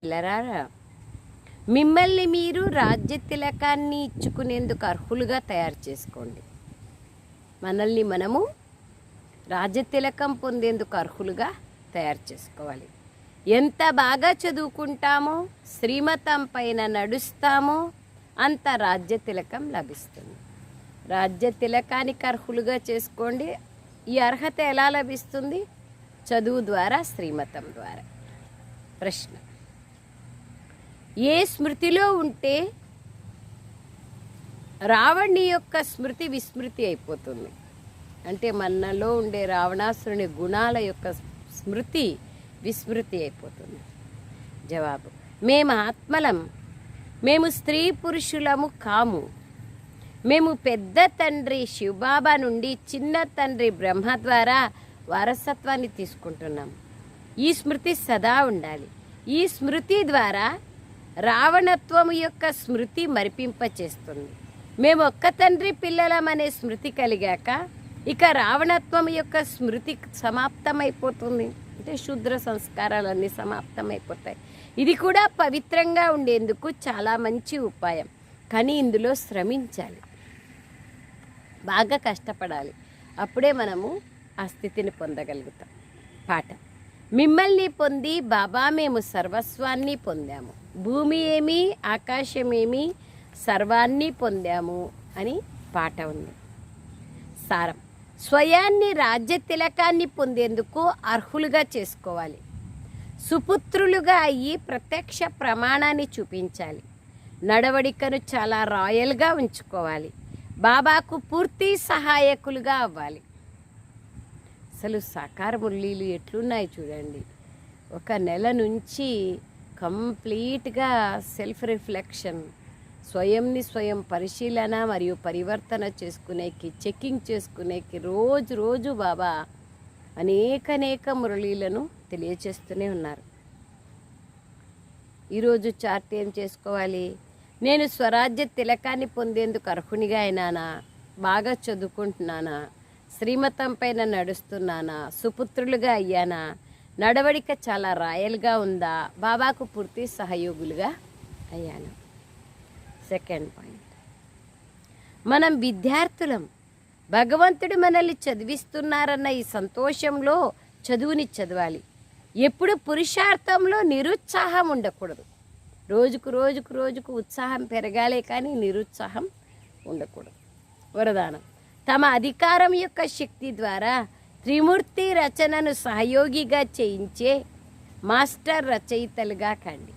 పిల్లరారా, మిమ్మల్ని మీరు రాజ్య తిలకాన్ని ఇచ్చుకునేందుకు అర్హులుగా తయారు చేసుకోండి. మనల్ని మనము రాజ్య తిలకం పొందేందుకు అర్హులుగా తయారు చేసుకోవాలి. ఎంత బాగా చదువుకుంటామో, శ్రీమతం పైన నడుస్తామో అంత రాజ్య తిలకం లభిస్తుంది. రాజ్య తిలకానికి అర్హులుగా చేసుకోండి. ఈ అర్హత ఎలా లభిస్తుంది? చదువు ద్వారా, శ్రీమతం ద్వారా. ప్రశ్న: ఏ స్మృతిలో ఉంటే రావణి యొక్క స్మృతి విస్మృతి అయిపోతుంది? అంటే మనలో ఉండే రావణాసురుని గుణాల యొక్క స్మృతి విస్మృతి అయిపోతుంది. జవాబు: మేము ఆత్మలం, మేము స్త్రీ పురుషులము కాము. మేము పెద్ద తండ్రి శివబాబా నుండి చిన్న తండ్రి బ్రహ్మ ద్వారా వారసత్వాన్ని తీసుకుంటున్నాం. ఈ స్మృతి సదా ఉండాలి. ఈ స్మృతి ద్వారా రావణత్వము యొక్క స్మృతి మరిపింపచేస్తుంది. మేము ఒక్క తండ్రి పిల్లలమనే స్మృతి కలిగాక ఇక రావణత్వం యొక్క స్మృతి సమాప్తమైపోతుంది. అంటే శూద్ర సంస్కారాలన్నీ సమాప్తమైపోతాయి. ఇది కూడా పవిత్రంగా ఉండేందుకు చాలా మంచి ఉపాయం. కానీ ఇందులో శ్రమించాలి, బాగా కష్టపడాలి. అప్పుడే మనము ఆ స్థితిని పొందగలుగుతాం. పాట: మిమ్మల్ని పొంది బాబా మేము సర్వస్వాన్ని పొందాము. భూమి ఏమి, ఆకాశమేమి, సర్వాన్ని పొందాము అని పాట ఉంది. సారం: స్వయాన్ని రాజ్య తిలకాన్ని పొందేందుకు అర్హులుగా చేసుకోవాలి. సుపుత్రులుగా అయ్యి ప్రత్యక్ష ప్రమాణాన్ని చూపించాలి. నడవడికను చాలా రాయల్గా ఉంచుకోవాలి. బాబాకు పూర్తి సహాయకులుగా అవ్వాలి. అసలు సాకార మురళీలు ఎట్లున్నాయి చూడండి. ఒక నెల నుంచి కంప్లీట్గా సెల్ఫ్ రిఫ్లెక్షన్, స్వయంని స్వయం పరిశీలన మరియు పరివర్తన చేసుకునేకి, చెకింగ్ చేసుకునేకి రోజు బాబా అనేక మురళీలను తెలియచేస్తూనే ఉన్నారు. ఈరోజు చార్ట్ ఏం చేసుకోవాలి? నేను స్వరాజ్య తిలకాన్ని పొందేందుకు అర్హునిగా అయినానా? బాగా చదువుకుంటున్నానా? శ్రీమతం పైన నడుస్తున్నానా? సుపుత్రులుగా అయ్యానా? నడవడిక చాలా రాయల్గా ఉందా? బాబాకు పూర్తి సహయోగులుగా అయ్యాను. సెకండ్ పాయింట్: మనం విద్యార్థులం. భగవంతుడు మనల్ని చదివిస్తున్నారన్న ఈ సంతోషంలో చదువుని చదవాలి. ఎప్పుడు పురుషార్థంలో నిరుత్సాహం ఉండకూడదు. రోజుకు ఉత్సాహం పెరగాలే కానీ నిరుత్సాహం ఉండకూడదు. వరదానం: తమ అధికారం యొక్క శక్తి ద్వారా త్రిమూర్తి రచనను సహయోగిగా చేయించే మాస్టర్ రచయితలుగా కండి.